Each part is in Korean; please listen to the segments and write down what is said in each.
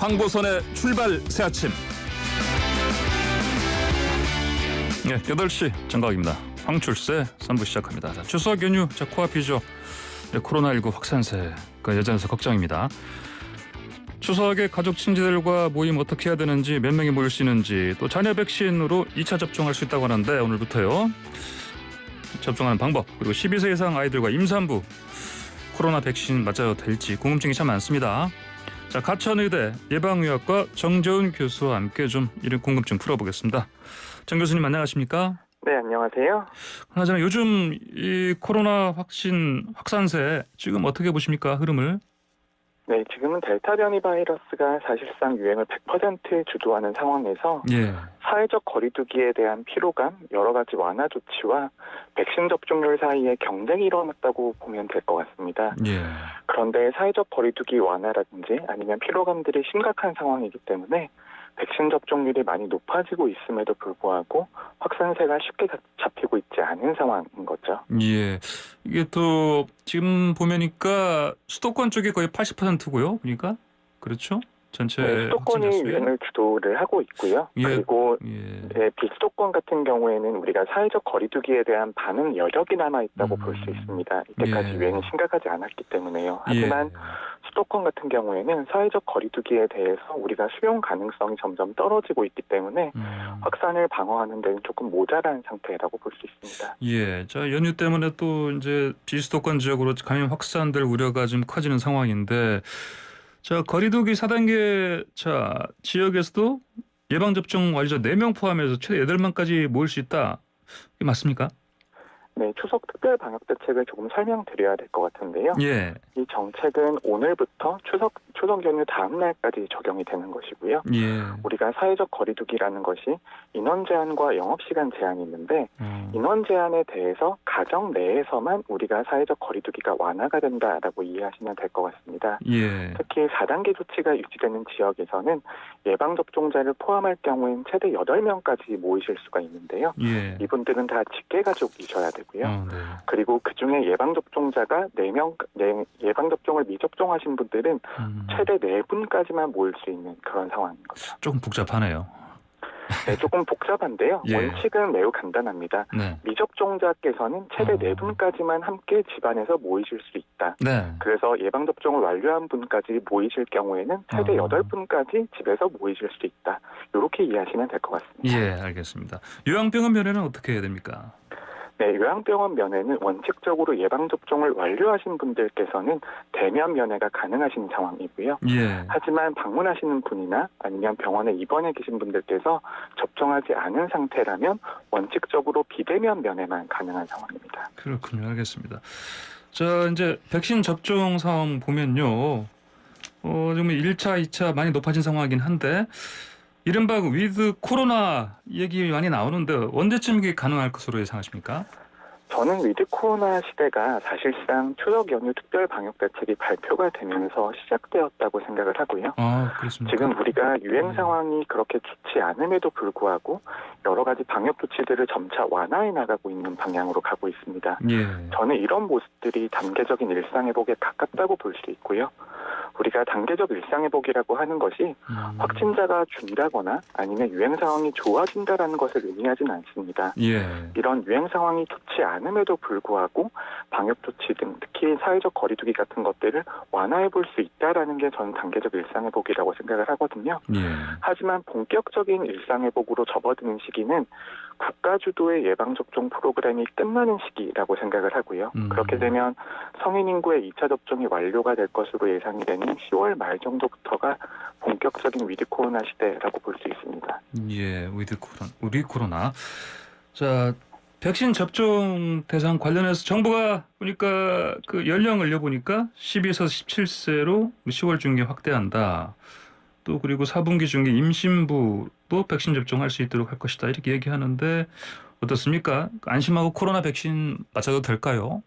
황보선의 출발 새 아침. 네, 8시 정각입니다. 황출세 3부 시작합니다. 자, 추석 연휴 코앞이죠. 네, 코로나19 확산세가 여전해서 걱정입니다. 추석에 가족 친지들과 모임 어떻게 해야 되는지, 몇 명이 모일 수 있는지, 또 자녀 백신으로 2차 접종할 수 있다고 하는데 오늘부터요. 접종하는 방법, 그리고 12세 이상 아이들과 임산부 코로나 백신 맞아도 될지 궁금증이 참 많습니다. 자, 가천의대 예방의학과 정재훈 교수와 함께 좀 이런 궁금증 풀어보겠습니다. 정 교수님 안녕하십니까? 네, 안녕하세요. 그나저나 요즘 이 코로나 확산세 지금 어떻게 보십니까? 흐름을? 네, 지금은 델타 변이 바이러스가 사실상 유행을 100% 주도하는 상황에서 예. 사회적 거리두기에 대한 피로감, 여러 가지 완화 조치와 백신 접종률 사이에 경쟁이 일어났다고 보면 될 것 같습니다. 예. 그런데 사회적 거리두기 완화라든지 아니면 피로감들이 심각한 상황이기 때문에 백신 접종률이 많이 높아지고 있음에도 불구하고 확산세가 쉽게 잡히고 있지 않은 상황인 거죠. 예. 이게 또 지금 보면니까 수도권 쪽이 거의 80%고요. 그러니까 그렇죠? 전체 네, 수도권이 확진자 수의? 유행을 주도를 하고 있고요. 예. 그리고 예. 네, 비수도권 같은 경우에는 우리가 사회적 거리두기에 대한 반응 여력이 남아있다고 볼 수 있습니다. 이때까지 예. 유행이 심각하지 않았기 때문에요. 하지만 예. 수도권 같은 경우에는 사회적 거리두기에 대해서 우리가 수용 가능성이 점점 떨어지고 있기 때문에 확산을 방어하는 데는 조금 모자란 상태라고 볼 수 있습니다. 예. 자, 연휴 때문에 또 이제 비수도권 지역으로 감염 확산될 우려가 좀 커지는 상황인데, 자, 거리두기 4단계 지역에서도 예방접종 완료자 4명 포함해서 최대 8명까지 모일 수 있다. 이게 맞습니까? 네, 추석 특별 방역 대책을 조금 설명드려야 될 것 같은데요. 예. 이 정책은 오늘부터 추석 연휴 다음 날까지 적용이 되는 것이고요. 예. 우리가 사회적 거리두기라는 것이 인원 제한과 영업시간 제한이 있는데 인원 제한에 대해서 가정 내에서만 우리가 사회적 거리두기가 완화가 된다라고 이해하시면 될 것 같습니다. 예. 특히 4단계 조치가 유지되는 지역에서는 예방접종자를 포함할 경우엔 최대 8명까지 모이실 수가 있는데요. 예. 이분들은 다 직계가족이셔야 되고요. 네. 그리고 그중에 예방접종자가 4명, 예방접종을 미접종하신 분들은 최대 4분까지만 모일 수 있는 그런 상황인 거죠. 조금 복잡하네요. 네, 조금 복잡한데요. 예. 원칙은 매우 간단합니다. 네. 미접종자께서는 최대 4분까지만 함께 집안에서 모이실 수 있다. 네. 그래서 예방접종을 완료한 분까지 모이실 경우에는 최대 8분까지 집에서 모이실 수 있다. 이렇게 이해하시면 될 것 같습니다. 예, 알겠습니다. 요양병원 면회는 어떻게 해야 됩니까? 네, 요양병원 면회는 원칙적으로 예방접종을 완료하신 분들께서는 대면 면회가 가능하신 상황이고요. 예. 하지만 방문하시는 분이나 아니면 병원에 입원해 계신 분들께서 접종하지 않은 상태라면 원칙적으로 비대면 면회만 가능한 상황입니다. 그렇군요. 알겠습니다. 자, 이제 백신 접종 상황 보면요. 좀 1차, 2차 많이 높아진 상황이긴 한데, 이른바 위드 코로나 얘기 많이 나오는데 언제쯤 이게 가능할 것으로 예상하십니까? 저는 위드 코로나 시대가 사실상 추석 연휴 특별 방역 대책이 발표가 되면서 시작되었다고 생각을 하고요. 아, 그렇습니까? 지금 우리가 유행 상황이 그렇게 좋지 않음에도 불구하고 여러 가지 방역 조치들을 점차 완화해 나가고 있는 방향으로 가고 있습니다. 예. 저는 이런 모습들이 단계적인 일상회복에 가깝다고 볼 수 있고요. 우리가 단계적 일상회복이라고 하는 것이 확진자가 준다거나 아니면 유행 상황이 좋아진다라는 것을 의미하진 않습니다. 예. 이런 유행 상황이 좋지 않음에도 불구하고 방역 조치 등 특히 사회적 거리두기 같은 것들을 완화해 볼 수 있다라는 게 저는 단계적 일상회복이라고 생각을 하거든요. 예. 하지만 본격적인 일상회복으로 접어드는 시기는 국가 주도의 예방접종 프로그램이 끝나는 시기라고 생각을 하고요. 그렇게 되면 성인 인구의 2차 접종이 완료가 될 것으로 예상이 되는 10월 말 정도부터가 본격적인 위드 코로나 시대라고 볼 수 있습니다. 예, 위드 코로나. 자, 백신 접종 대상 관련해서 정부가 보니까 그 연령 올려보니까 12에서 17세로 10월 중에 확대한다. 또 그리고 4분기 중에 임신부도 백신 접종할 수 있도록 할 것이다. 이렇게 얘기하는데 어떻습니까? 안심하고 코로나 백신 맞아도 될까요?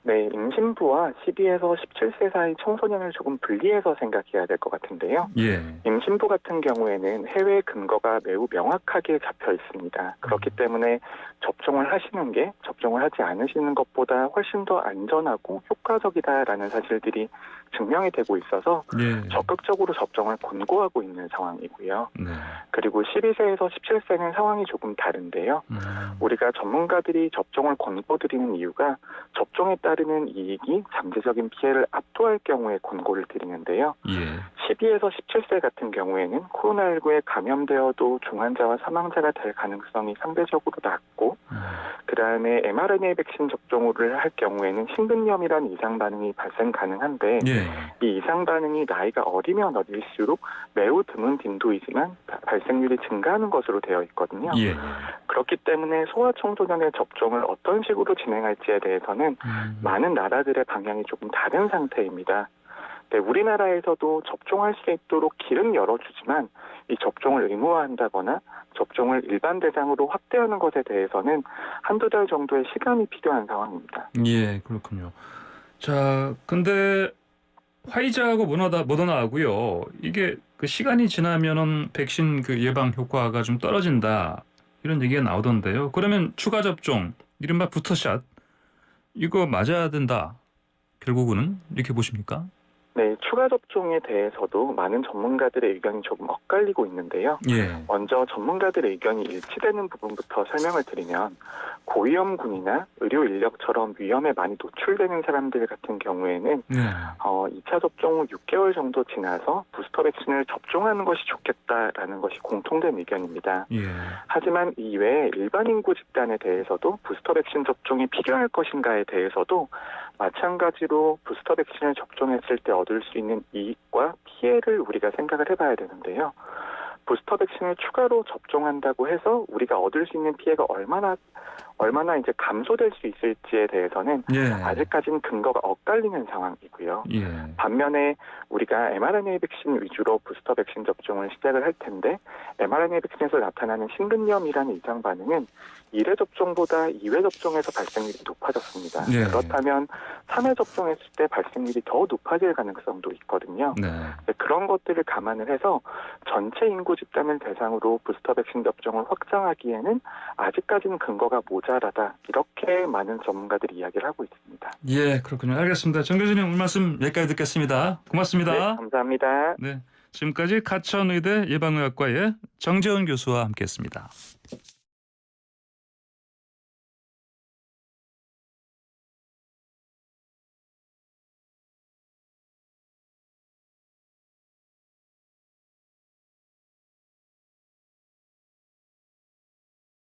네, 임신부와 12에서 17세 사이 청소년을 조금 분리해서 생각해야 될 것 같은데요. 예. 임신부 같은 경우에는 해외 근거가 매우 명확하게 잡혀 있습니다. 그렇기 때문에 접종을 하시는 게 접종을 하지 않으시는 것보다 훨씬 더 안전하고 효과적이다라는 사실들이 증명이 되고 있어서 예. 적극적으로 접종을 권고하고 있는 상황이고요. 네. 그리고 12세에서 17세는 상황이 조금 다른데요. 우리가 전문가들이 접종을 권고드리는 이유가 접종에 따르는 이익이 잠재적인 피해를 압도할 경우에 권고를 드리는데요. 예. 12에서 17세 같은 경우에는 코로나19에 감염되어도 중환자와 사망자가 될 가능성이 상대적으로 낮고 그다음에 mRNA 백신 접종을 할 경우에는 심근염이라는 이상 반응이 발생 가능한데 예. 이 이상 반응이 나이가 어리면 어릴수록 매우 드문 빈도이지만 발생률이 증가하는 것으로 되어 있거든요. 예. 그렇기 때문에 소아청소년의 접종을 어떤 식으로 진행할지에 대해서는 많은 나라들의 방향이 조금 다른 상태입니다. 네, 우리나라에서도 접종할 수 있도록 길은 열어주지만 이 접종을 의무화한다거나 접종을 일반 대상으로 확대하는 것에 대해서는 한두 달 정도의 시간이 필요한 상황입니다. 예, 그렇군요. 자, 근데 화이자하고 모더나하고요. 이게 그 시간이 지나면은 백신 그 예방 효과가 좀 떨어진다. 이런 얘기가 나오던데요. 그러면 추가 접종, 이른바 부터샷 이거 맞아야 된다. 결국은 이렇게 보십니까? 네, 추가 접종에 대해서도 많은 전문가들의 의견이 조금 엇갈리고 있는데요. 예. 먼저 전문가들의 의견이 일치되는 부분부터 설명을 드리면 고위험군이나 의료 인력처럼 위험에 많이 노출되는 사람들 같은 경우에는 네. 2차 접종 후 6개월 정도 지나서 부스터 백신을 접종하는 것이 좋겠다라는 것이 공통된 의견입니다. 예. 하지만 이외에 일반 인구 집단에 대해서도 부스터 백신 접종이 필요할 것인가에 대해서도 마찬가지로 부스터 백신을 접종했을 때 얻을 수 있는 이익과 피해를 우리가 생각을 해봐야 되는데요. 부스터 백신을 추가로 접종한다고 해서 우리가 얻을 수 있는 피해가 얼마나 이제 감소될 수 있을지에 대해서는 예. 아직까지는 근거가 엇갈리는 상황이고요. 예. 반면에 우리가 mRNA 백신 위주로 부스터 백신 접종을 시작을 할 텐데 mRNA 백신에서 나타나는 심근염이라는 이상 반응은 1회 접종보다 2회 접종에서 발생률이 높아졌습니다. 예. 그렇다면 3회 접종했을 때 발생률이 더 높아질 가능성도 있거든요. 네. 그런 것들을 감안을 해서 전체 인구 집단을 대상으로 부스터 백신 접종을 확장하기에는 아직까지는 근거가 모자라다. 이렇게 많은 전문가들이 이야기를 하고 있습니다. 예, 그렇군요. 알겠습니다. 정 교수님 오늘 말씀 여기까지 듣겠습니다. 고맙습니다. 네, 감사합니다. 네, 지금까지 가천의대 예방의학과의 정재훈 교수와 함께했습니다.